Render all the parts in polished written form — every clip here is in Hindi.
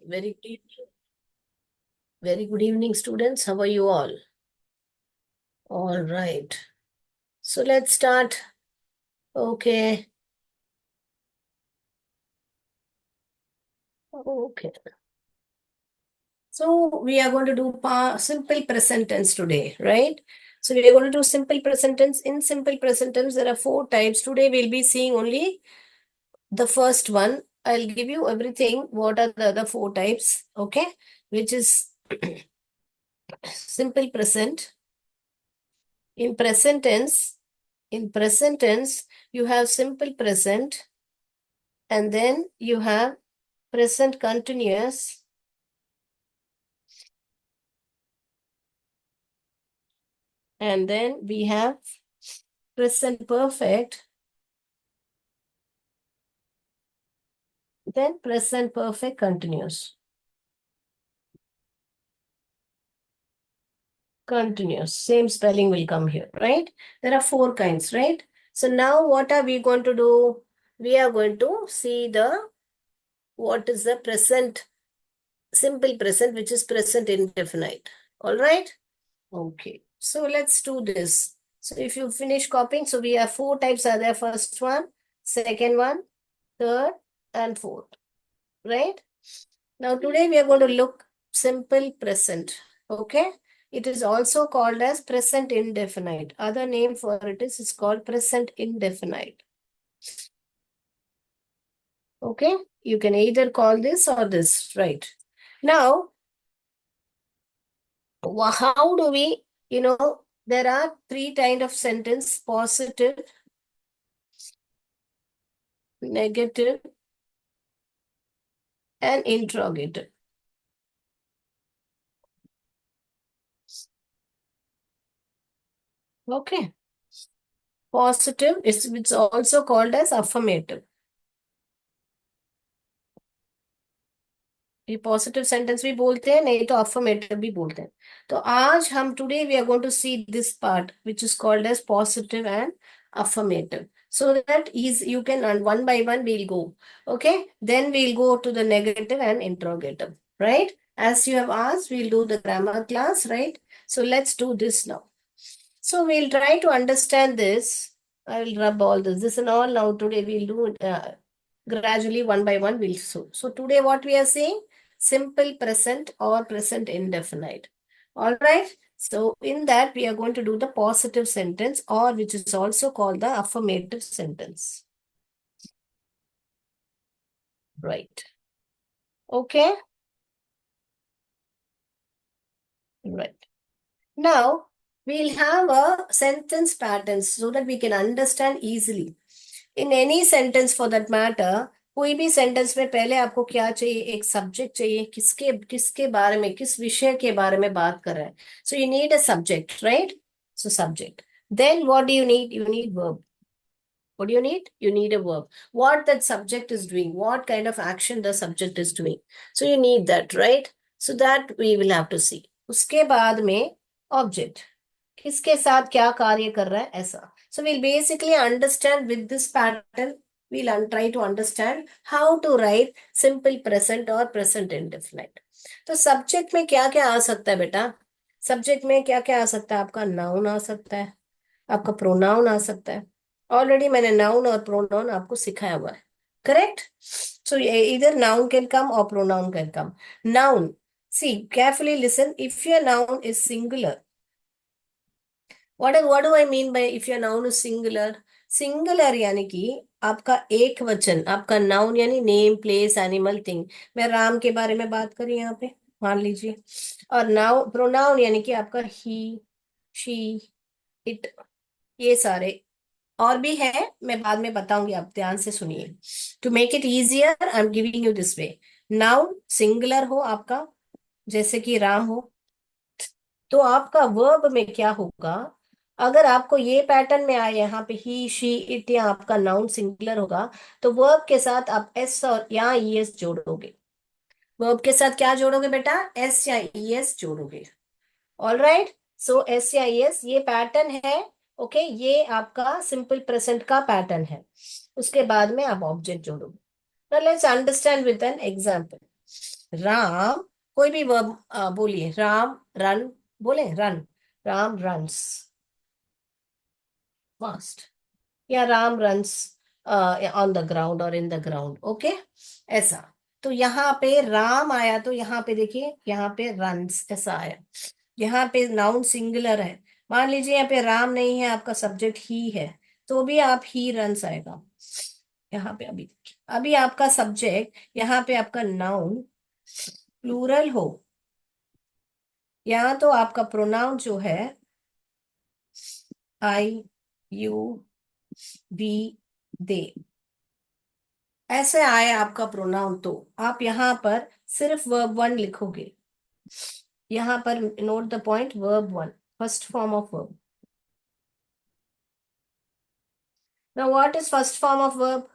Very good evening. Very good evening, students. How are you all? All right. So let's start. Okay. Okay. So we are going to do simple present tense today, right? So we are going to do simple present tense. In simple present tense, there are 4 types. Today we'll be seeing only the first one. I'll give you everything. What are the other 4 types? Okay. Which is simple present. In present tense, you have simple present, and then you have present continuous, and then we have present perfect, then present perfect continuous. Continuous, same spelling will come here, right? There are 4 kinds, right? So now what are we going to do? We are going to see what is the present, simple present, which is present indefinite. All right? Okay, so let's do this. So if you finish copying, so we have 4 types are there. First one, second one, third, and fourth, right? Now today we are going to look simple present, okay? It is also called as present indefinite. Other name for it is called present indefinite. Okay, you can either call this or this, right? Now, how do we, there are 3 kind of sentence: positive, negative, and interrogative. Okay. Positive is it's also called as affirmative. ये पॉजिटिव सेंटेंस भी बोलते हैं, नहीं तो अफर्मेटिव भी बोलते हैं. तो आज हम today we are going to see this part which is called as positive and affirmative, so that is you can one by one we'll go. Okay, then we'll go to the negative and interrogative, right? As you have asked, we'll do the grammar class, right? So let's do this now. So we'll try to understand this. I'll rub all this and all. Now today we'll do gradually one by one we'll so. So today what we are saying, simple present or present indefinite. All right. So in that we are going to do the positive sentence, or which is also called the affirmative sentence. Right. Okay. Right. Now we'll have a sentence patterns so that we can understand easily. In any sentence for that matter, कोई भी सेंटेंस में पहले आपको क्या चाहिए, एक सब्जेक्ट चाहिए, किसके किसके बारे में, किस विषय के बारे में बात कर रहे हैं. So you need a subject, right? So subject, then what do you need verb. What do you need? You need a verb. What that subject is doing, what kind of action the subject is doing. So you need that, right? So that we will have to see. उसके बाद में object. किसके साथ क्या कार्य कर रहा है, ऐसा. So we'll basically understand with this pattern, we'll try to understand how to write simple present or present indefinite. तो subject में क्या क्या आ सकता है बेटा? Subject में क्या क्या आ सकता है? आपका noun आ सकता है, आपका pronoun आ सकता है. ऑलरेडी मैंने नाउन और प्रोनाउन आपको सिखाया हुआ है, करेक्ट? सो इधर नाउन कैन कम और pronoun can come. Noun, see carefully listen. If your noun is singular, what do I mean by if your noun is singular? Singular यानी कि आपका एक वचन, आपका नाउन यानी नेम, प्लेस, एनिमल, थिंग. मैं राम के बारे में बात करी यहाँ पे, मान लीजिए. और नाउन, प्रोनाउन यानी कि आपका ही, शी, इट, ये सारे. और भी है, मैं बाद में बताऊंगी, आप ध्यान से सुनिए. To make it easier I am giving you this way. Noun singular हो आपका, जैसे कि राम हो, तो आपका वर्ब में क्या होगा? अगर आपको ये पैटर्न में आए, यहाँ पे ही, शी, इट, या आपका नाउन सिंगुलर होगा, तो वर्ब के साथ आप एस और या ई एस जोड़ोगे. वर्ब के साथ क्या जोड़ोगे बेटा? एस या ई एस जोड़ोगे. All right. सो एस या ई एस, ये पैटर्न है. ओके, ये आपका सिंपल प्रेजेंट का पैटर्न है. उसके बाद में आप ऑब्जेक्ट जोड़ोगे. Now let's understand with an example. Ram, कोई भी वर्ब बोलिए, राम रन, बोले रन, राम रन्स फास्ट, या Ram runs on the ground और इन द ग्राउंड, ओके, ऐसा। तो यहाँ पे राम आया, तो यहाँ पे देखिए, यहाँ पे रन्स ऐसा आया, यहाँ पे नाउन सिंगुलर है। मान लीजिए यहाँ पे राम नहीं है, आपका सब्जेक्ट ही है, तो भी आप ही रन्स आएगा। यहाँ पे अभी आपका सब्जेक्ट, यहाँ पे आपका नाउन प्लूरल हो, या तो आपका प्रोनाउन जो है आई, यू, वी, दे, ऐसे आए आपका प्रोनाउन, तो आप यहाँ पर सिर्फ वर्ब वन लिखोगे। यहाँ पर note the point, verb one, first form of verb. Now what is first form of verb?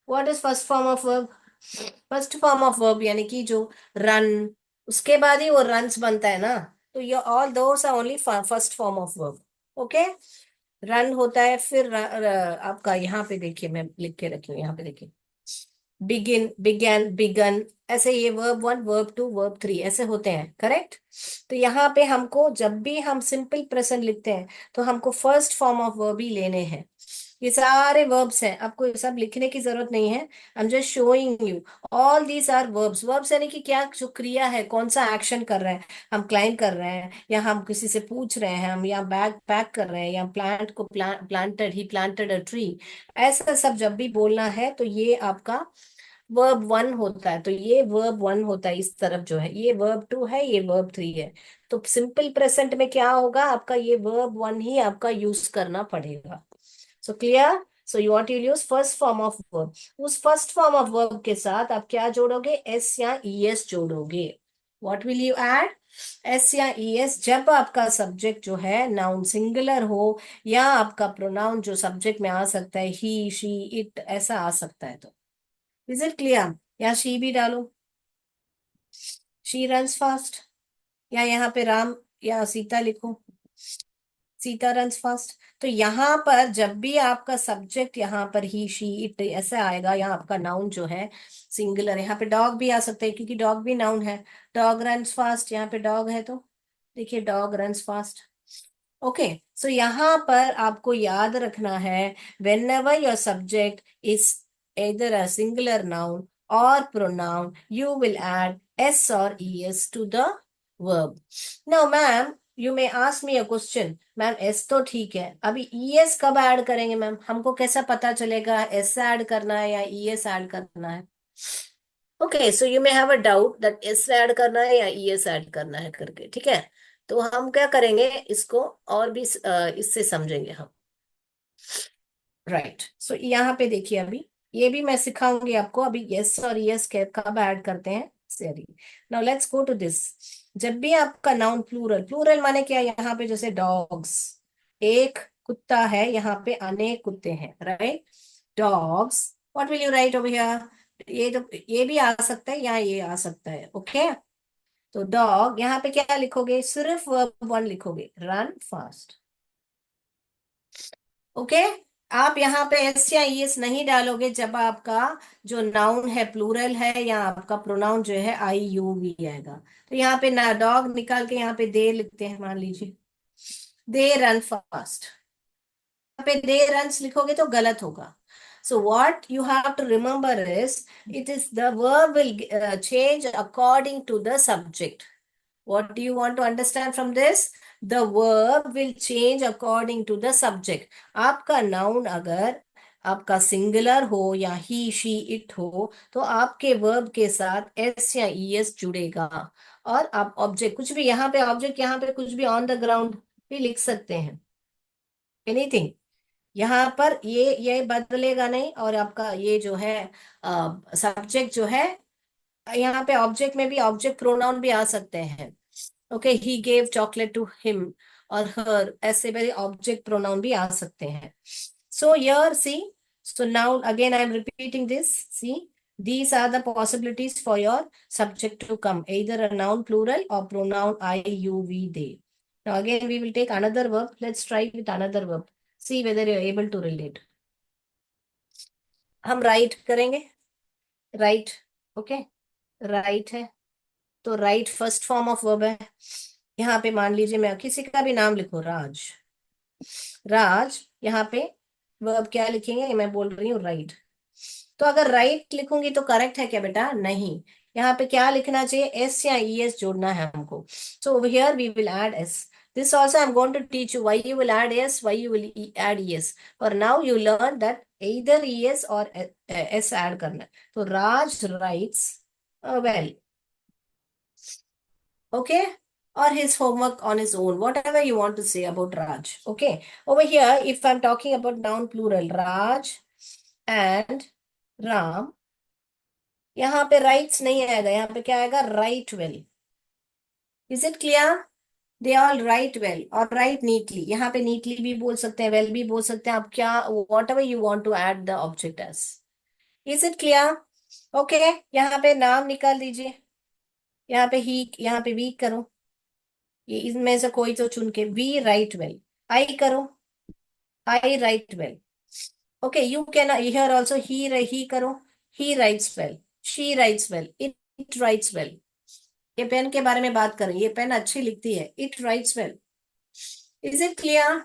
What is first form of verb? First form of verb यानी कि जो रन, उसके बाद ही वो रन्स बनता है ना, तो ये all those are only first form of verb, okay. Run होता है, फिर आपका यहाँ पे देखिए, मैं लिख के रखी हूँ, यहाँ पे देखिए, बिगिन, बिगन, बिगन, ऐसे ये verb one, verb two, verb three ऐसे होते हैं, करेक्ट। तो यहाँ पे हमको जब भी हम सिंपल प्रेजेंट लिखते हैं, तो हमको फर्स्ट फॉर्म ऑफ वर्ब ही लेने हैं। ये सारे वर्ब्स हैं, आपको ये सब लिखने की जरूरत नहीं है, I am just showing you. All these are verbs. Verbs यानी कि क्या, जो क्रिया है, कौन सा एक्शन कर रहे हैं, हम क्लाइंब कर रहे हैं, या हम किसी से पूछ रहे हैं, हम या बैग पैक कर रहे हैं, या प्लांट को planted, he planted a tree, ऐसा सब जब भी बोलना है, तो ये आपका वर्ब वन होता है। तो ये वर्ब वन होता है इस तरफ जो है, ये वर्ब टू है, ये वर्ब थ्री है। तो सिंपल प्रेजेंट में क्या होगा आपका, ये वर्ब वन ही आपका यूज करना पड़ेगा। So clear? So you want, you use first form of verb. उस फर्स्ट फॉर्म ऑफ वर्ब के साथ आप क्या जोड़ोगे? एस या ई एस जोड़ोगे। What will you add? S या ई एस, जब आपका सब्जेक्ट जो है नाउन सिंगुलर हो, या आपका प्रोनाउन जो सब्जेक्ट में आ सकता है, ही, शी, इट, ऐसा आ सकता है, तो इज इट क्लियर? या शी भी डालो, शी रन्स फास्ट, या यहाँ पे राम या सीता लिखो, सीता रन्स फास्ट। तो यहाँ पर जब भी आपका सब्जेक्ट यहाँ पर ही, शी, इट ऐसे आएगा, यहाँ आपका नाउन जो है सिंगुलर है। यहाँ पे डॉग भी आ सकता है, क्योंकि डॉग भी नाउन है। डॉग रन्स फास्ट, यहाँ पे डॉग है, तो देखिए डॉग रन्स फास्ट, ओके। सो यहाँ पर आपको याद रखना है, whenever your subject is either a singular noun or pronoun, you will add s or es to the verb. Now ma'am, you may ask me a question, ma'am s तो ठीक है, अभी es कब ऐड करेंगे मैम? हमको कैसा पता चलेगा s ऐड करना है या es ऐड करना है? Okay, so you may have a doubt that S add करना है या ई एस ऐड करना है करके, ठीक है। तो हम क्या करेंगे, इसको और भी इससे समझेंगे हम, राइट। सो यहाँ पे देखिए, अभी ये भी मैं सिखाऊंगी आपको, अभी यस और यस कब ऐड करते हैं, sorry. Now let's go to this. जब भी आपका नाउन प्लूरल, प्लूरल माने क्या, यहाँ पे जैसे डॉग्स, एक कुत्ता है, यहाँ पे अनेक कुत्ते हैं, right. Dogs, what will you right over here? ये तो, ये भी आ सकता है या ये आ सकता है, ओके। तो डॉग, यहाँ पे क्या लिखोगे? सिर्फ वर्ब वन लिखोगे, रन फास्ट, ओके। आप यहाँ पे एस या एस नहीं डालोगे जब आपका जो नाउन है प्लूरल है, या आपका प्रोनाउन जो है आई, यू, वी आएगा। तो यहाँ पे ना डॉग निकाल के यहाँ पे दे लिखते हैं, मान लीजिए दे रन फास्ट, पे दे रन्स लिखोगे तो गलत होगा। So what you have to remember is, it is the verb will change according to the subject. What do you want to understand from this? The verb will change according to the subject. आपका noun अगर आपका सिंगुलर हो, या ही, शी, इट हो, तो आपके वर्ब के साथ एस या ई एस जुड़ेगा। और आप ऑब्जेक्ट कुछ भी, यहाँ पे ऑब्जेक्ट, यहाँ पे कुछ भी ऑन द ग्राउंड भी लिख सकते हैं, एनीथिंग। यहाँ पर ये बदलेगा नहीं, और आपका ये जो है सब्जेक्ट जो है, यहाँ पे ऑब्जेक्ट में भी ऑब्जेक्ट प्रोनाउन भी आ सकते हैं, okay. He gave chocolate to him और हर, ऐसे मेरे ऑब्जेक्ट प्रोनाउन भी आ सकते हैं। So yeah see, so now again I am repeating this, see, these are the possibilities for your subject to come, either a noun plural or pronoun I, you, we, they. Now again we will take another verb. Let's try with another verb. See whether you're able to relate. हम राइट करेंगे, राइट, ओके, राइट है, तो right first form of verb है। यहाँ पे मान लीजिए मैं किसी का भी नाम लिखूं, राज, राज, यहाँ पे वर्ब क्या लिखेंगे, मैं बोल रही हूँ राइट। तो अगर राइट लिखूंगी तो करेक्ट है क्या बेटा? नहीं, यहाँ पे क्या लिखना चाहिए, एस या ई एस जोड़ना है हमको। So over here we will add S. This also I am going to teach you why you will add S, why you will add E S. और now you learn that either E S और एस ऐड करना है। तो Raj writes well, okay, or his homework on his own, whatever you want to say about Raj. Okay, over here, if I'm talking about noun plural, Raj and Ram, यहाँ पे राइट्स नहीं आएगा, यहाँ पे क्या आएगा, right well. Is it clear? They all right well और राइट नीटली। यहाँ पे नीटली भी बोल सकते हैं, वेल भी बोल सकते हैं, आप क्या whatever you want to add the object S. Is it clear? Okay, यहाँ पे नाम निकाल दीजिए, यहाँ पे ही, यहाँ पे वी करो, ये इनमें से कोई तो चुन के, वी राइट वेल। आई करो, I write well. Okay, you can hear also, he करो, he writes well, she writes well, it writes well. ये पेन के बारे में बात करें, ये पेन अच्छी लिखती है, it writes well. Is it clear?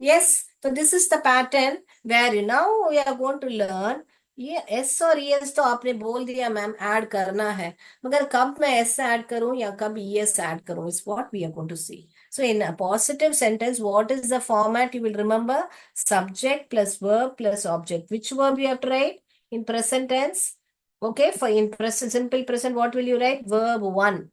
Yes. तो this is the pattern where you now we are going to learn. ये एस और एस तो आपने बोल दिया मैम ऐड करना है, मगर कब मैं एस ऐड करूं या कब एस ऐड करूं is what we are going to see. So in a positive sentence, what is the format you will remember? Subject plus verb plus object. Which verb you have to write? In present tense. Okay, for in present, simple present, what will you write? Verb one.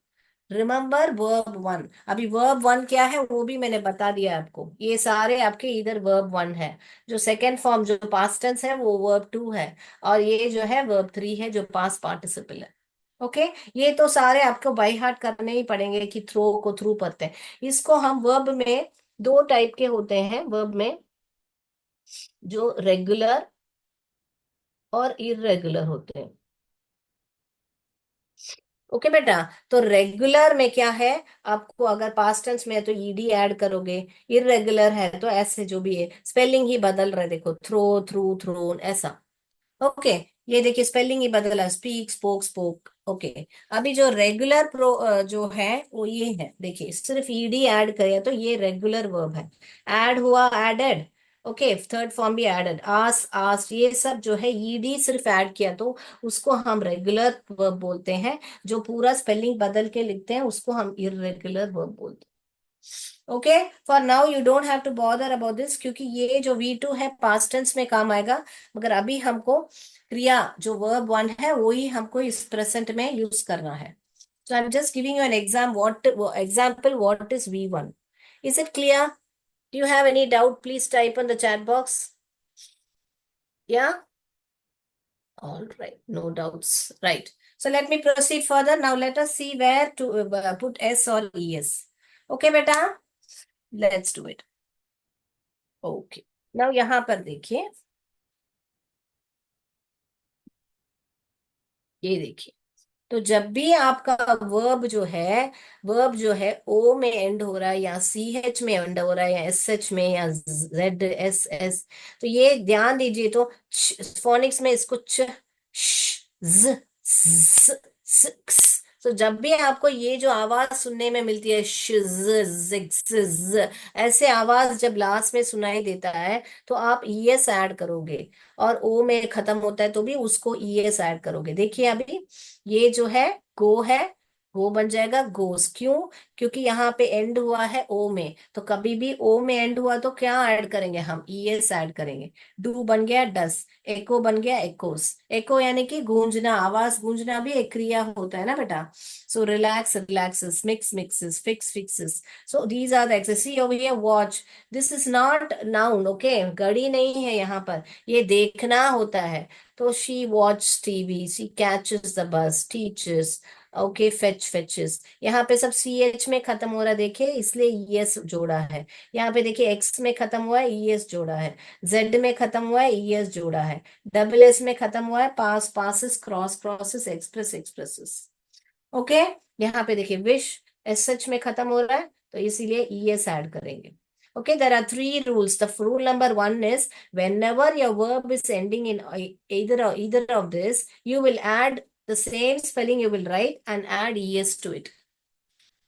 Remember verb one. अभी वर्ब वन क्या है वो भी मैंने बता दिया आपको, ये सारे आपके इधर वर्ब वन है। जो सेकेंड फॉर्म जो पास्ट टेंस है वो वर्ब टू है, और ये जो है वर्ब थ्री है जो पास्ट पार्टिसिपल है। ओके, ये तो सारे आपको बाई हार्ट करने ही पड़ेंगे कि थ्रो को थ्रू पढ़ते हैं। इसको हम वर्ब में दो टाइप के होते हैं वर्ब में, जो रेगुलर और इरेगुलर होते हैं। ओके बेटा, तो रेगुलर में क्या है, आपको अगर पास्ट टेंस में है तो ईडी ऐड करोगे, इरेगुलर है तो ऐसे जो भी है, स्पेलिंग ही बदल रहे, देखो थ्रो, थ्रू, थ्रोन, ऐसा। ओके, ये देखिए स्पेलिंग ही बदला, स्पीक, स्पोक, स्पोक। ओके, अभी जो रेगुलर जो है वो ये है, देखिए सिर्फ ईडी ऐड करे तो ये रेगुलर वर्ब है। ऐड हुआ, एडेड। ओके, थर्ड फॉर्म भी एडेड, आस, ये सब जो है ईडी सिर्फ ऐड किया तो उसको हम रेगुलर वर्ब बोलते हैं। जो पूरा स्पेलिंग बदल के लिखते हैं उसको हम इरेगुलर वर्ब बोलते हैं। Okay, for now you don't have to bother about this, क्योंकि ये जो V2 है पास्ट टेंस में काम आएगा, मगर अभी हमको क्रिया जो वर्ब वन है वो ही हमको इस प्रेजेंट में यूज करना है। So I am just giving you an example what is V1। Is it clear? Do you have any doubt? Please type in the chat box. या, all right, no doubts, right? So let me proceed further. Now let us see where to put S or ES. Okay beta, let's do it. Okay, now यहाँ पर देखिए, ये देखिए, तो जब भी आपका वर्ब जो है ओ में एंड हो रहा है या CH में एंड हो रहा है या SH में या ZSS, तो ये ध्यान दीजिए। तो फोनिक्स में इसको च, श, ज, स, क्स। तो जब भी आपको ये जो आवाज सुनने में मिलती है श, ज, ऐसे आवाज जब लास्ट में सुनाई देता है तो आप ES ऐड करोगे, और ओ में खत्म होता है तो भी उसको ES ऐड करोगे। देखिए अभी ये जो है गो है, गो बन जाएगा गोस। क्यों? क्योंकि यहाँ पे एंड हुआ है ओ में, तो कभी भी ओ में एंड हुआ तो क्या ऐड करेंगे हम, ES ऐड करेंगे। डू बन गया डस, एको बन गया एकोस। एको यानी कि गूंजना, आवाज गूंजना भी एक क्रिया होता है ना बेटा। So relax relaxes, mix mixes, fix fixes. So these are the xes. See over here, watch, this is not noun. Okay, घड़ी नहीं है यहाँ पर, ये देखना होता है। तो she watch TV, she catches the bus, teachers. Okay, fetch, फेचेस। यहाँ पे सब CH में खत्म हो रहा है, देखिए इसलिए ES जोड़ा है। यहाँ पे देखिए X में खत्म हुआ है, ES जोड़ा है। Z में खत्म हुआ है, ES जोड़ा है। SS में खत्म हुआ है, pass, passes, cross, crosses, express, expresses. Okay, यहाँ पे देखिए विश SH में खत्म हो रहा है तो इसीलिए ES ऐड करेंगे। Okay, there are three rules. The rule number one is whenever your verb is ending in either of this, you will add the same spelling you will write and add es to it.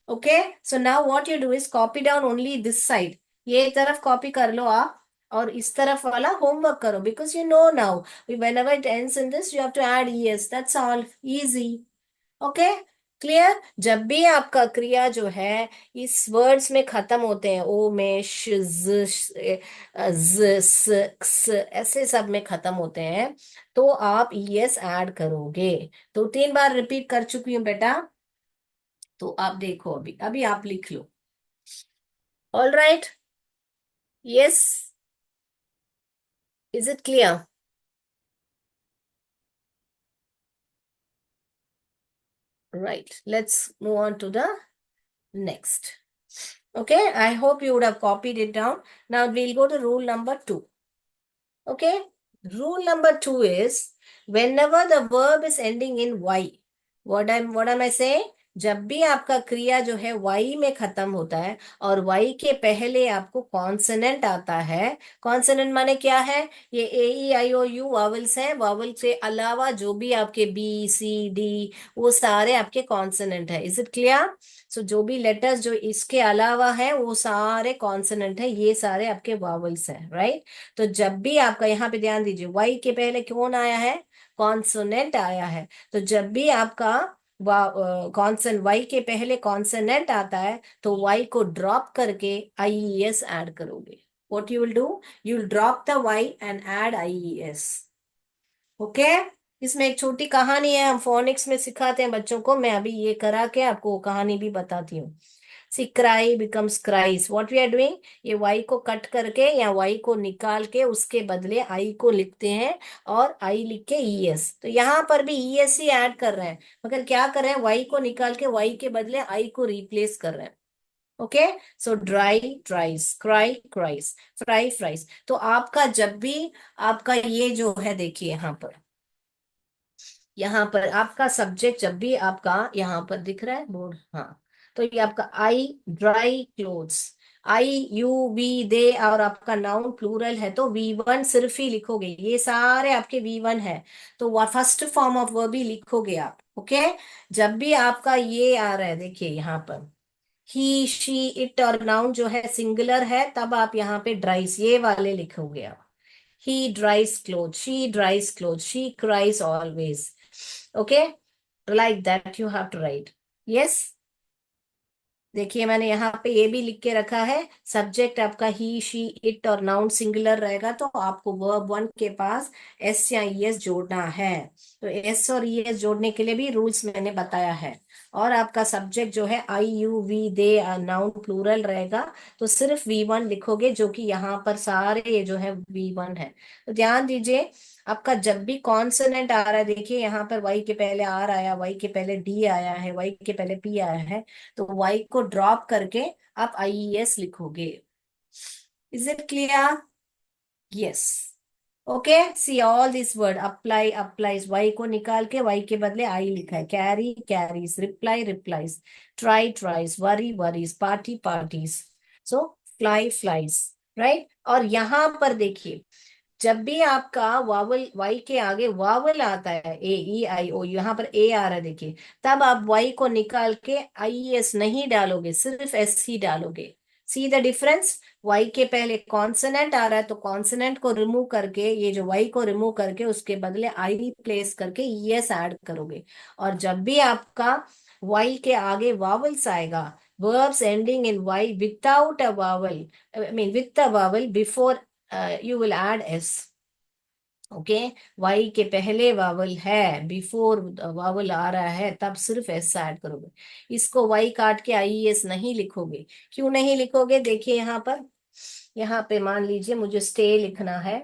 Okay, so now what you do is copy down only this side. ये तरफ copy कर लो आप और इस तरफ वाला homework करो because you know now whenever it ends in this you have to add es. That's all. Easy. Okay, clear. जब भी आपका क्रिया जो है इस वर्ड्स में खत्म होते हैं, ओ में श ज स क्स ऐसे सब में खत्म होते हैं तो आप ईएस ऐड करोगे। तो 3 बार रिपीट कर चुकी हूं बेटा, तो आप देखो अभी अभी आप लिख लो। All right, yes, is it clear? Right, let's move on to the next. Okay, I hope you would have copied it down. Now we'll go to rule number 2. Okay, rule number 2 is whenever the verb is ending in y, what am I saying? जब भी आपका क्रिया जो है y में खत्म होता है और y के पहले आपको कॉन्सोनेंट आता है। कॉन्सोनेंट माने क्या है? ये ए ई आई ओ यू वावल्स हैं, वावल से अलावा जो भी आपके बी सी डी वो सारे आपके कॉन्सोनेंट है। Is it clear? सो जो भी लेटर्स जो इसके अलावा है वो सारे कॉन्सोनेंट है, ये सारे आपके वावल्स हैं, राइट? तो जब भी आपका, यहाँ पे ध्यान दीजिए, वाई के पहले कौन आया है? कॉन्सोनेंट आया है। तो जब भी आपका कॉन्सन वाई के पहले कॉन्सोनेंट आता है तो वाई को ड्रॉप करके आईईएस ऐड करोगे। What you will do? You will drop the Y and add IES. Okay, इसमें एक छोटी कहानी है, हम फोनिक्स में सिखाते हैं बच्चों को। मैं अभी ये करा के आपको वो कहानी भी बताती हूँ। See cry becomes cries, what we are doing, ये वाई को कट करके या वाई को निकाल के उसके बदले आई को लिखते हैं और आई लिख के ईएस। तो यहाँ पर भी ईएस ही ऐड कर रहे हैं, मगर क्या कर रहे हैं, वाई को निकाल के वाई के बदले आई को रिप्लेस कर रहे हैं। Okay, so dry dries, cry cries, fry fries. तो आपका जब भी आपका ये जो है, देखिए यहाँ पर आपका सब्जेक्ट जब भी आपका यहाँ पर दिख रहा है बोर्ड, हाँ, तो ये आपका I dry clothes, I you we they, और आपका नाउन प्लूरल है तो V1 सिर्फ ही लिखोगे, ये सारे आपके V1 है तो वह फर्स्ट फॉर्म ऑफ वर्ब ही लिखोगे आप। ओके, जब भी आपका ये आ रहा है, देखिए यहाँ पर ही शी इट और नाउन जो है सिंगुलर है, तब आप यहाँ पे ड्राइस ये वाले लिखोगे आप। He dries clothes, she dries clothes, she cries always. Okay, like that you have to write. Yes, देखिए मैंने यहाँ पे ये भी लिख के रखा है, सब्जेक्ट आपका ही शी इट और नाउन सिंगुलर रहेगा तो आपको वर्ब 1 के पास एस या ईएस जोड़ना है। तो एस और ईएस जोड़ने के लिए भी रूल्स मैंने बताया है। और आपका सब्जेक्ट जो है I you we they noun plural रहेगा तो सिर्फ V1 लिखोगे, जो कि यहाँ पर सारे ये जो है V1 है। तो ध्यान दीजिए, आपका जब भी कॉन्सोनेंट आ रहा है, देखिए यहाँ पर वाई के पहले आर आया, वाई के पहले डी आया है, वाई के पहले पी आया है, तो वाई को ड्रॉप करके आप आईईएस लिखोगे। Is it clear? Yes. Okay, see all this word, apply applies, Y को निकाल के वाई के बदले आई लिखा है, carry carries, reply replies, try tries, worry worries, party parties, so fly flies, right. और यहाँ पर देखिए, जब भी आपका वावल वाई के आगे वावल आता है, ए ई आई ओ, यहाँ पर ए आ रहा है देखिए, तब आप वाई को निकाल के आई एस नहीं डालोगे, सिर्फ एस ही डालोगे। सी द डिफरेंस, वाई के पहले कॉन्सोनेंट आ रहा है तो कॉन्सोनेंट को रिमूव करके, ये जो वाई को रिमूव करके उसके बदले आई प्लेस करके ई एस ऐड करोगे। और जब भी आपका वाई के आगे वावल्स आएगा, verbs ending in y without a vowel, I mean with a vowel before, you will add s. Okay, Y के पहले वावल है, बिफोर वावल आ रहा है, तब सिर्फ एस ऐड करोगे। इसको वाई काट के आई एस नहीं लिखोगे। क्यों नहीं लिखोगे? देखिए यहाँ पर, यहाँ पे मान लीजिए मुझे स्टे लिखना है,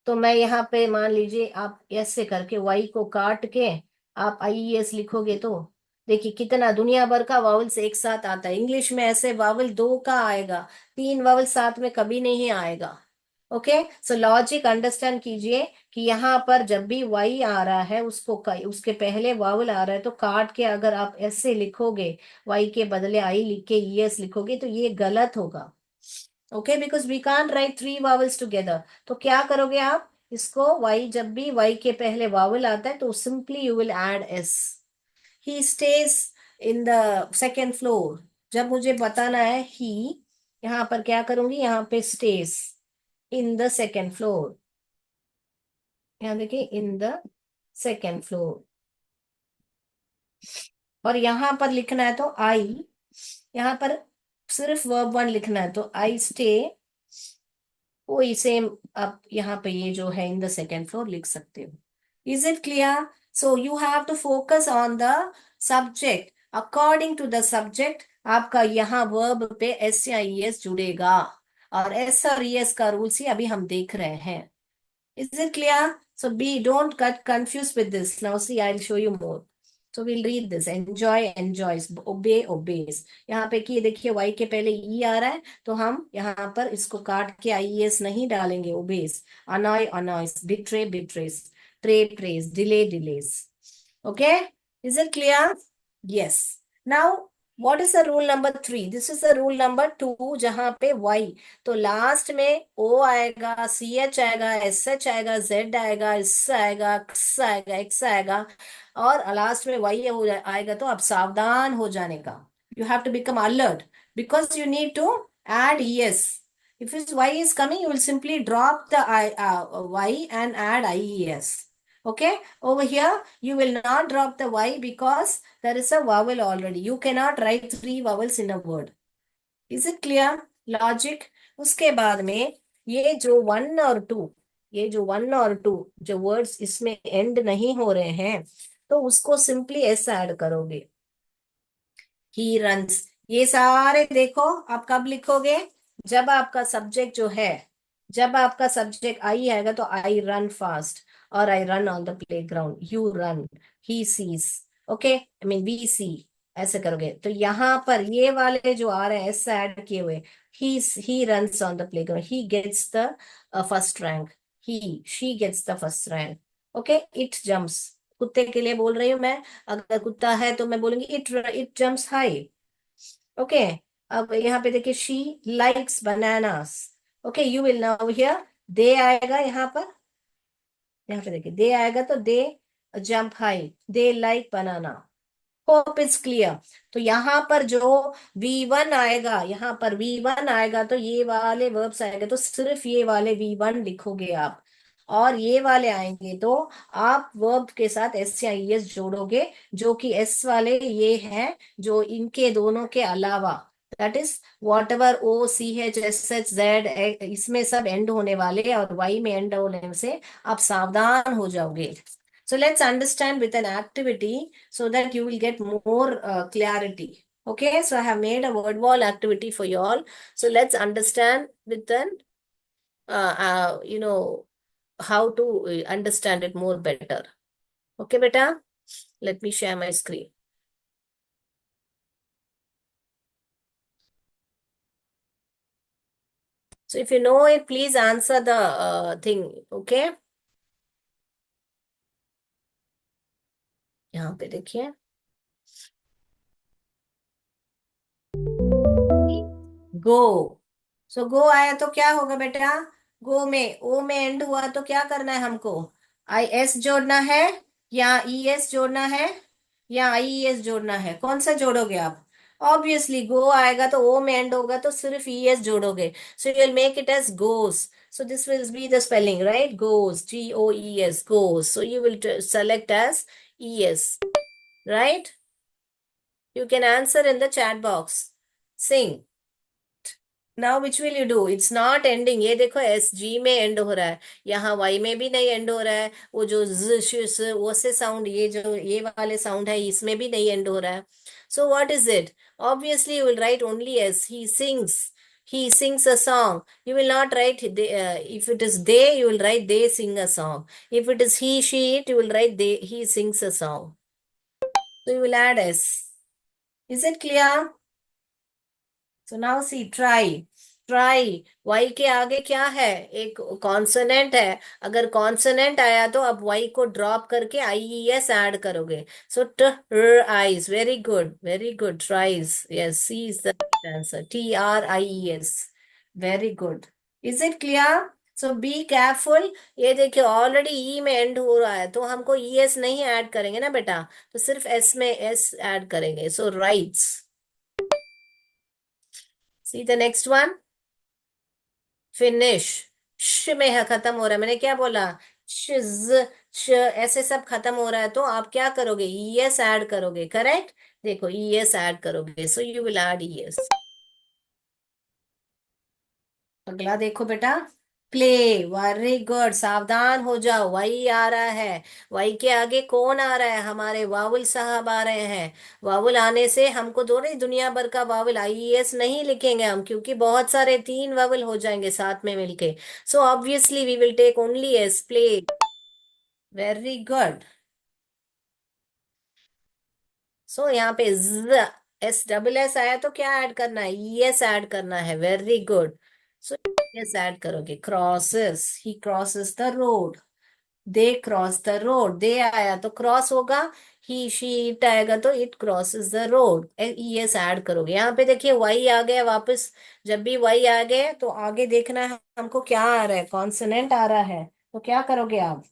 तो मैं यहाँ पे मान लीजिए आप ऐसे करके वाई को काट के आप आई एस लिखोगे तो देखिए कितना दुनिया भर का वावल्स एक साथ आता है। इंग्लिश में ऐसे वावल 2 का आएगा, 3 वावल साथ में कभी नहीं आएगा। ओके, सो लॉजिक अंडरस्टैंड कीजिए कि यहाँ पर जब भी वाई आ रहा है उसको उसके पहले वावल आ रहा है तो काट के अगर आप ऐसे लिखोगे, वाई के बदले आई लिख के ईएस लिखोगे तो ये गलत होगा। Okay, because we can't write 3 vowels together. तो क्या करोगे आप, इसको y, जब भी y के पहले वावल आता है तो simply you will add s. He stage in the second floor. जब मुझे बताना है ही, यहाँ पर क्या करूंगी, यहाँ पे stage in the second floor. यहाँ देखिए, इन द सेकेंड फ्लोर. और यहाँ पर लिखना है तो आई, यहाँ पर सिर्फ वर्ब वन लिखना है तो आई स्टे. वही सेम आप यहाँ पे ये जो है इन द सेकेंड फ्लोर लिख सकते हो. Is it clear? So you have to focus on the subject. According to the subject आपका यहाँ वर्ब पे एस या ई एस जुड़ेगा. और एस और ई एस का रूल्स ही अभी हम देख रहे हैं. Is it clear? So don't get confused with this. Now see, I'll show you more. So we'll read this. Enjoy, enjoys. Obey, obeys. यहाँ पे कि देखिए y के पहले e आ रहा है तो हम यहाँ पर इसको काट के ies नहीं डालेंगे. obeys. Annoy, annoys. Betray, betrays. Pray, prays. Delay, delays. Okay? Is it clear? Yes. Now what is the rule number 3? This is the rule number 2 जहां पे y तो लास्ट में o आएगा, सी एच आएगा, एस एच आएगा, जेड आएगा, इस आएगा, x आएगा, x आएगा और लास्ट में y आएगा. तो अब सावधान हो जाने का. You have to become alert because you need to add es. If his y is coming, you will simply drop the y and add ies. Okay, over here you will not drop the y because there is a vowel already. You cannot write 3 vowels in a word. Is it clear? Logic. उसके बाद में ये जो 1 और 2, ये जो 1 और 2 जो वर्ड्स इसमें एंड नहीं हो रहे हैं तो उसको सिंपली एस ऐड करोगे. He runs. ये सारे देखो आप कब लिखोगे, जब आपका सब्जेक्ट जो है, जब आपका सब्जेक्ट आई आएगा तो आई रन फास्ट और I run on the play ग्राउंड. You run, he sees. Okay, I mean we see. ऐसे करोगे तो यहाँ पर ये वाले जो आ रहे हैं ऐसे ऐड किए हुए. He runs on the play ground. He gets the first rank. He she gets the first rank. Okay, it jumps. कुत्ते के लिए बोल रही हूँ मैं. अगर कुत्ता है तो मैं बोलूंगी इट जम्प्स हाई. ओके, अब यहाँ पे देखिए she likes bananas. Okay, you will now hear they आएगा यहाँ पर. यहाँ पे देखिए दे आएगा तो they jump high. They like banana. Hope is clear. तो यहाँ पर जो V1 आएगा, यहाँ पर V1 आएगा तो ये वाले वर्ब्स आएंगे तो सिर्फ ये वाले V1 लिखोगे आप. और ये वाले आएंगे तो आप वर्ब के साथ एस या एस जोड़ोगे जो कि एस वाले ये हैं जो इनके दोनों के अलावा. That is whatever O C H S H Z, इसमें सब एंड होने वाले और वाई में एंड होने से आप सावधान हो जाओगे. So let's understand with an activity so that you will get more clarity. Okay, so I have made a word wall activity for you all. So let's understand with an, you know, how to understand it more better. Okay, beta? Let me share my screen. So if you know it, please answer the thing. Okay? यहाँ पे देखिए गो. सो गो आया तो क्या होगा बेटा, गो में ओ में एंड हुआ तो क्या करना है हमको, आई एस जोड़ना है या ई एस जोड़ना है या आई एस जोड़ना है. कौन सा जोड़ोगे आप? ऑब्वियसली गो आएगा तो ओ में एंड होगा तो सिर्फ ई एस जोड़ोगे. So you will make it as goes. So this will be the spelling, right? Goes, G-O-E-S, goes. So you will select as E-S, right? You can answer in the chat box. Sing. Now which will you do? It's not ending. ये देखो एस जी में एंड हो रहा है, यहाँ वाई में भी नहीं एंड हो रहा है. वो जो वो से साउंड, ये जो ये वाले साउंड है इसमें भी नहीं एंड हो रहा है. So what is it? Obviously you will write only S. He sings a song. You will not write if it is they, you will write they sing a song. If it is he, she, it, you will write he sings a song. So you will add s. Is it clear? So now see, try. Try. Y के आगे क्या है? एक कॉन्सोनेंट है. अगर कॉन्सोनेंट आया तो अब वाई को ड्रॉप करके आई ई एस ऐड करोगे. So ies. Very good, very good. Tries. Yes, C is the answer. TRIES. Very good. Is it clear? So be careful. ये देखिए ऑलरेडी ई में एंड हो रहा है, तो हमको ई एस नहीं ऐड करेंगे ना बेटा, तो सिर्फ एस में एस ऐड करेंगे। So writes. See the next one. Finish. Sh में है खत्म हो रहा है, मैंने क्या बोला? शिज, श, ऐसे सब खत्म हो रहा है, तो आप क्या करोगे? ई एस ऐड करोगे, करेक्ट। देखो ई एस ऐड करोगे, सो you will add E S. अगला देखो बेटा। प्ले। वेरी गुड, सावधान हो जाओ, वाई आ रहा है। वाई के आगे कौन आ रहा है? हमारे वावुल साहब आ रहे हैं। वावुल आने से हमको दो नहीं, दुनिया भर का वावुल, आईएएस नहीं लिखेंगे हम, क्योंकि बहुत सारे तीन वावुल हो जाएंगे साथ में मिलके। So obviously we will take only S, play. Very good. So यहाँ पे ज, एस डबल एस आया तो क्या ऐड करना है? ई एस ऐड करना है। Very good. So S add करोगे। Crosses, he crosses the road. They cross the road, they आया तो क्रॉस होगा। ही शी इट आएगा तो it crosses the road. E S add करोगे। यहाँ पे देखिए वाई आ गया वापस। जब भी वाई आ गए तो आगे देखना है हमको क्या आ रहा है, कॉन्सोनेंट आ रहा है, तो क्या करोगे आप?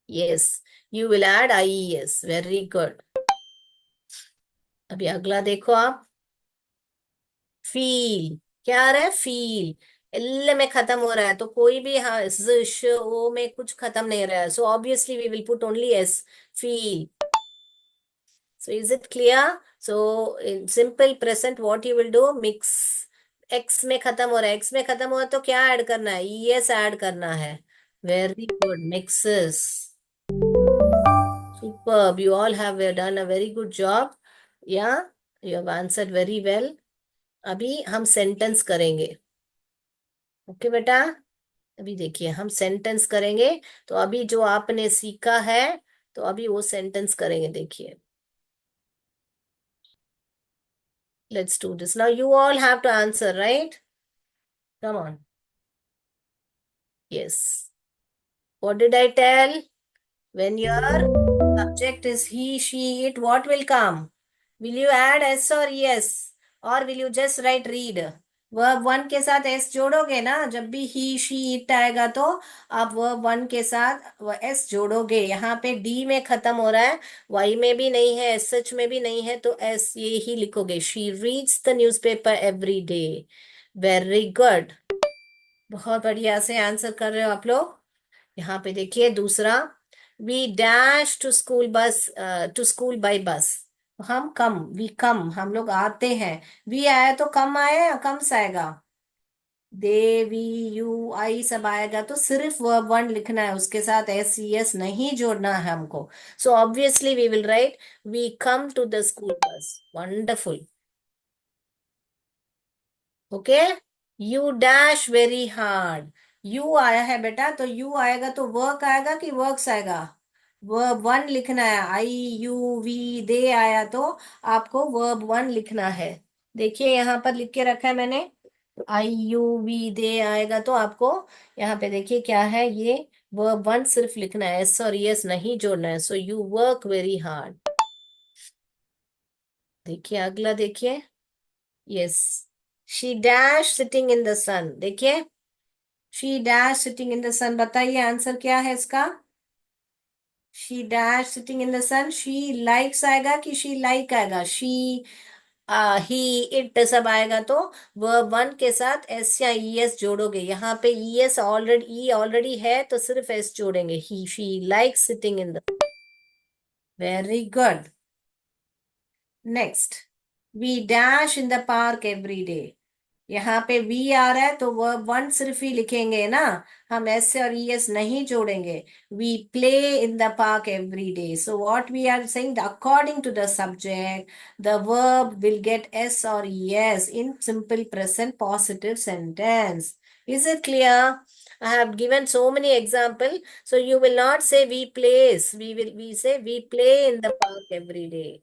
Yes, you will add I S. Very good. अभी अगला देखो आप। फील। क्या आ रहा है? फील। एल में खत्म हो रहा है, तो कोई भी, हाँ, ओ में कुछ खत्म नहीं रहा है, so obviously we will put only S. Feel. So is it clear? So in simple present what you will do, mix. X में खत्म हो रहा है, एक्स में खत्म हुआ तो क्या ऐड करना है? ई एस ऐड करना है। Very good, mixes. Superb. You all have done a very good job. Yeah, you have answered very well. अभी हम सेंटेंस करेंगे। ओके बेटा। अभी देखिए हम सेंटेंस करेंगे। तो अभी जो आपने सीखा है, तो अभी वो सेंटेंस करेंगे, देखिए। Let's do this now, you all have to answer, right? Come on. Yes. What did I tell? When your subject is he, she, it, what will come? Will you add s or yes? Or will you just write read? Verb one के साथ एस जोड़ोगे ना, जब भी ही शी इट आएगा तो आप वर्ब वन के साथ एस जोड़ोगे। यहाँ पे डी में खत्म हो रहा है, वाई में भी नहीं है, एस एच में भी नहीं है, तो एस ये ही लिखोगे। She reads the newspaper every day. Very good. बहुत बढ़िया से आंसर कर रहे हो आप लोग। यहाँ पे देखिए दूसरा। We dash to school bus, to school by bus. हम कम, वी कम, हम लोग आते हैं। वी आया तो कम आया या कम से आएगा? दे, वी, यू, आई सब आएगा, तो सिर्फ वर्ब वन लिखना है, उसके साथ एस ई एस नहीं जोड़ना है हमको। So obviously we will write we come to the school bus. Wonderful. Okay. You dash very hard. You आया है बेटा, तो यू आएगा तो वर्क आएगा कि वर्क्स आएगा? वर्ब वन लिखना है। आई, यू, वी, दे आया तो आपको वर्ब वन लिखना है। देखिए यहाँ पर लिख के रखा है मैंने। आई, यू, वी, दे आएगा तो आपको यहाँ पे देखिए क्या है ये। वर्ब वन सिर्फ लिखना है, एस और यस नहीं जोड़ना है। So you work very hard. देखिए अगला देखिए। Yes. She dash sitting in the sun. देखिए, she dash sitting in the sun, बताइए आंसर क्या है इसका? She dash sitting in the sun, she likes आएगा कि शी लाइक आएगा? शी, ही, इट सब आएगा तो वर्ब वन के साथ एस या ई एस जोड़ोगे। यहाँ पे E S already, E already है, तो सिर्फ एस जोड़ेंगे। He she likes sitting in the. Very good. Next. We dash in the park every day. यहाँ पे वी आ रहा है तो वर्ब वन सिर्फ ही लिखेंगे ना, हम एस और ई एस नहीं जोड़ेंगे। We play in the park every day, so what we are saying, according to the subject the verb will get S और E S in simple present positive sentence. Is it clear? I have given so many example, so you will not say we plays, we say we play in the park every day.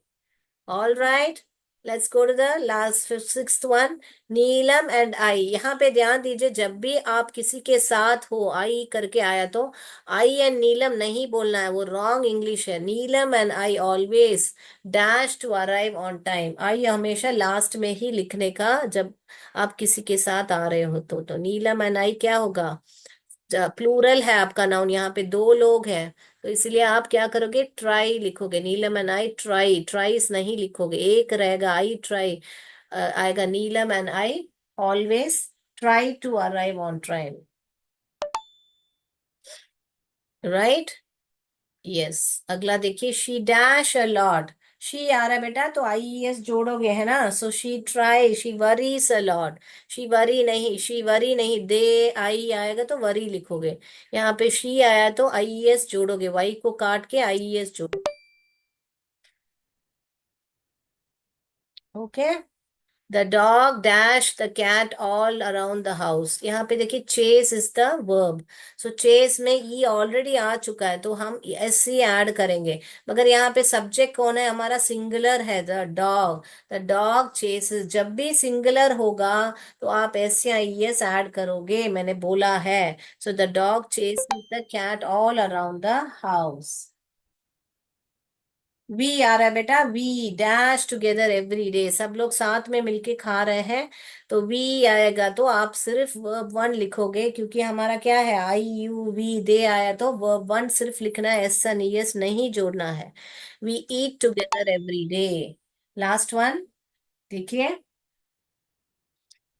All right. Let's go to the last sixth one, Neelam and I. यहाँ पे ध्यान दीजिए, जब भी आप किसी के साथ हो, आई करके आया तो आई एंड नीलम नहीं बोलना है, वो रॉन्ग इंग्लिश है। Neelam and I always dash to arrive on time. I हमेशा लास्ट में ही लिखने का, जब आप किसी के साथ आ रहे हो तो नीलम एंड आई क्या होगा, प्लूरल है आपका नाउन, यहाँ पे दो लोग हैं, तो इसलिए आप क्या करोगे, ट्राई लिखोगे। नीलम एंड आई ट्राई, ट्राइस नहीं लिखोगे, एक रहेगा, आई ट्राई आएगा। Neelam and I always try to arrive on time, right. Yes. अगला देखिए, she dash a lot. She आ रहा है बेटा तो आई एस जोड़ोगे, है ना, so she try, she worries a lot. She worry नहीं, शी वरी नहीं, दे आई आएगा तो वरी लिखोगे। यहाँ पे शी आया तो आई एस जोड़ोगे, वाई को काट के आई एस जोड़ो। Okay. The dog dash the cat all around the house. यहाँ पे देखिए, chase is the verb, so chase में ई ऑलरेडी आ चुका है तो हम एस सी ऐड करेंगे। मगर यहाँ पे सब्जेक्ट कौन है हमारा, सिंगुलर है, the dog. The dog chases, जब भी सिंगुलर होगा तो आप एस या ई एस ऐड करोगे, मैंने बोला है। So the dog chases the cat all around the house. We आ रहा है बेटा, we dash together every day, सब लोग साथ में मिलके खा रहे हैं, तो वी आएगा तो आप सिर्फ वर्ब वन लिखोगे, क्योंकि हमारा क्या है, आई यू वी दे आया तो वर्ब वन सिर्फ लिखना है, एस एन एस नहीं जोड़ना है। We eat together every day. Last one देखिए,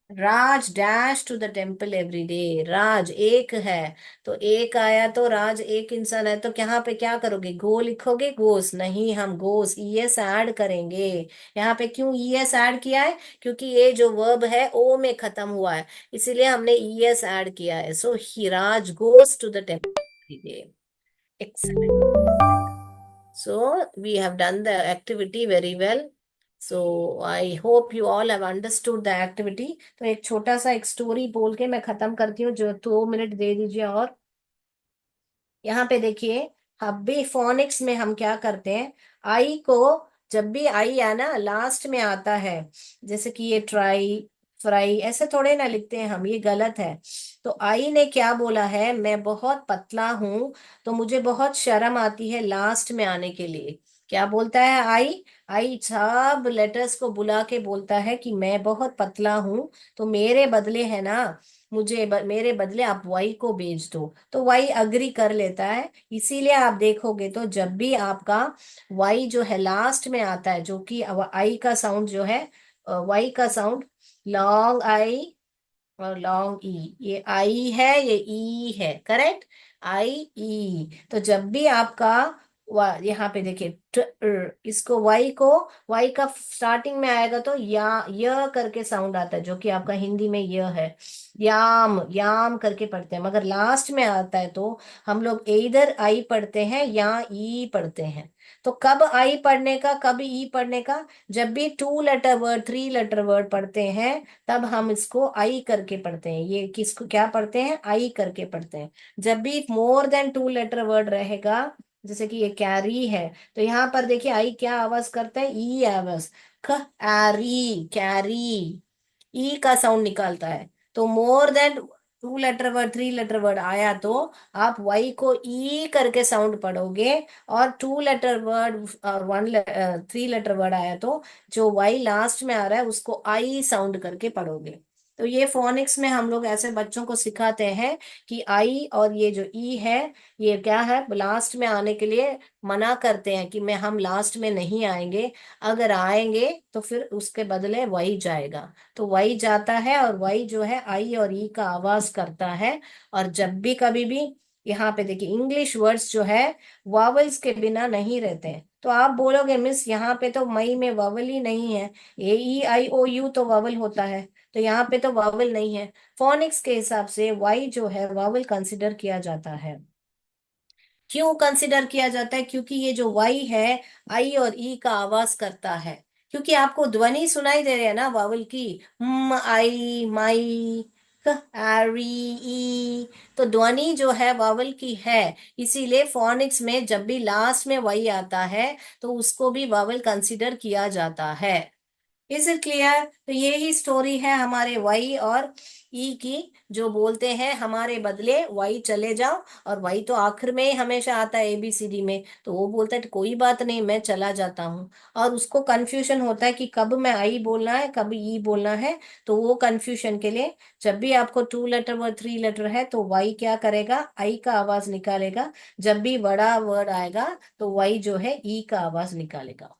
Raj dash to the temple every day. Raj एक है, तो एक आया तो राज एक इंसान है, तो यहाँ पे क्या करोगे, गो लिखोगे, गोस नहीं, हम गोस ईएस ऐड करेंगे। यहाँ पे क्यों ईएस ऐड किया है, क्योंकि ये जो वर्ब है ओ में खत्म हुआ है, इसीलिए हमने ईएस ऐड किया है। So he Raj goes to the temple every day. Excellent. So we have done the activity very well. So I hope you all have understood the activity. तो एक छोटा सा एक स्टोरी बोल के मैं खत्म करती हूँ, जो 2 मिनट दे दीजिए। और यहाँ पे देखिए, अब भी फोनिक्स में हम क्या करते हैं, आई को, जब भी आई है ना लास्ट में आता है, जैसे कि ये ट्राई, फ्राई, ऐसे थोड़े ना लिखते हैं हम, ये गलत है। तो आई ने क्या बोला है, मैं बहुत पतला हूं, तो मुझे बहुत शर्म आती है लास्ट में आने के लिए। क्या बोलता है आई, आई सब लेटर्स को बुला के बोलता है कि मैं बहुत पतला हूं, तो मेरे बदले है ना, मेरे बदले आप वाई को भेज दो, तो वाई अग्री कर लेता है। इसीलिए आप देखोगे तो जब भी आपका वाई जो है लास्ट में आता है, जो कि आई का साउंड जो है, वाई का साउंड लॉन्ग आई और लॉन्ग ई, ये आई है, ये ई है, करेक्ट, आई ई। तो जब भी आपका यहाँ पे देखिए, इसको वाई का स्टार्टिंग में आएगा तो या य करके साउंड आता है, जो कि आपका हिंदी में य है, याम याम करके पढ़ते हैं। मगर लास्ट में आता है तो हम लोग इधर आई पढ़ते हैं या ई पढ़ते हैं। तो कब आई पढ़ने का, कब ई पढ़ने का, जब भी 2 लेटर वर्ड 3 लेटर वर्ड पढ़ते हैं, तब हम इसको आई करके पढ़ते हैं। ये किसको क्या पढ़ते हैं, आई करके पढ़ते हैं। जब भी मोर देन 2 लेटर वर्ड रहेगा, जैसे कि ये कैरी है, तो यहाँ पर देखिए आई क्या आवाज करता है, ई आवाज, कैरी, कैरी, ई का साउंड निकालता है। तो more than 2 letter word 3 letter word आया तो आप वाई को ई करके साउंड पढ़ोगे, और 2 लेटर वर्ड और 3 लेटर वर्ड आया तो जो वाई लास्ट में आ रहा है उसको आई साउंड करके पढ़ोगे। तो ये फोनिक्स में हम लोग ऐसे बच्चों को सिखाते हैं कि आई और ये जो ई है, ये क्या है, लास्ट में आने के लिए मना करते हैं कि मैं हम लास्ट में नहीं आएंगे, अगर आएंगे तो फिर उसके बदले वही जाएगा। तो वही जाता है, और वही जो है आई और ई का आवाज करता है। और जब भी कभी भी यहाँ पे देखिए, इंग्लिश वर्ड्स जो है वावल्स के बिना नहीं रहते हैं, तो आप बोलोगे मिस यहाँ पे तो मई में वावल ही नहीं है, ए ई आई ओ यू तो वावल होता है, तो यहाँ पे तो वावल नहीं है। फोनिक्स के हिसाब से वाई जो है वावल कंसिडर किया जाता है। क्यों कंसिडर किया जाता है, क्योंकि ये जो वाई है आई और ई का आवाज करता है, क्योंकि आपको ध्वनि सुनाई दे रही है ना वावल की, आई माई, आरी, ई, तो ध्वनि जो है वावल की है। इसीलिए फोनिक्स में जब भी लास्ट में वाई आता है तो उसको भी वावल कंसिडर किया जाता है। Is it clear? तो ये ही स्टोरी है हमारे वाई और ई की, जो बोलते हैं हमारे बदले वाई चले जाओ, और वाई तो आखिर में ही हमेशा आता है एबीसीडी में, तो वो बोलता है कोई बात नहीं मैं चला जाता हूँ। और उसको कंफ्यूजन होता है कि कब मैं आई बोलना है कब ई बोलना है। तो वो कंफ्यूजन के लिए जब भी आपको 2 लेटर वर्ड 3 लेटर है तो वाई क्या करेगा, आई का आवाज निकालेगा। जब भी बड़ा वर्ड आएगा तो वाई जो है ई का आवाज निकालेगा।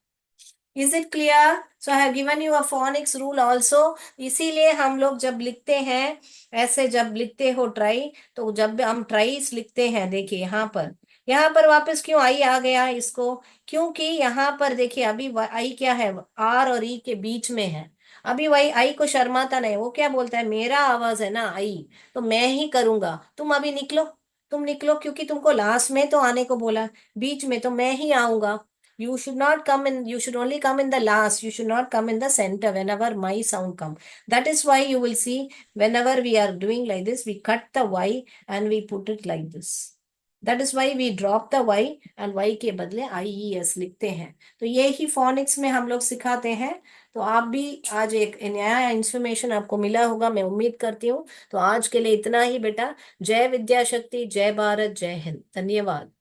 Is it clear? So I have given you a phoenix rule also. इसीलिए हम लोग जब लिखते हैं, ऐसे जब लिखते हो ट्राई, तो जब भी हम ट्राइस लिखते हैं, देखिए यहाँ पर वापस क्यों आई आ गया इसको, क्योंकि यहाँ पर देखिए अभी आई क्या है, आर और ई के बीच में है। अभी वही आई को शर्माता नहीं, वो क्या बोलता है मेरा आवाज है ना आई, तो मैं ही करूंगा, तुम अभी निकलो, तुम निकलो, क्योंकि तुमको लास्ट में तो आने को बोला, बीच में तो मैं ही आऊंगा। You should not come in, you should only come in the last, you should not come in the center whenever my sound come. That is why you will see whenever we are doing like this, we cut the y and we put it like this. That is why we drop the y and y के बदले IES लिखते हैं। तो ये ही phonics में हम लोग सिखाते हैं। तो आप भी आज एक नया इंफॉर्मेशन आपको मिला होगा, मैं उम्मीद करती हूँ। तो आज के लिए इतना ही बेटा। जय विद्या शक्ति, जय भारत, जय हिंद, धन्यवाद।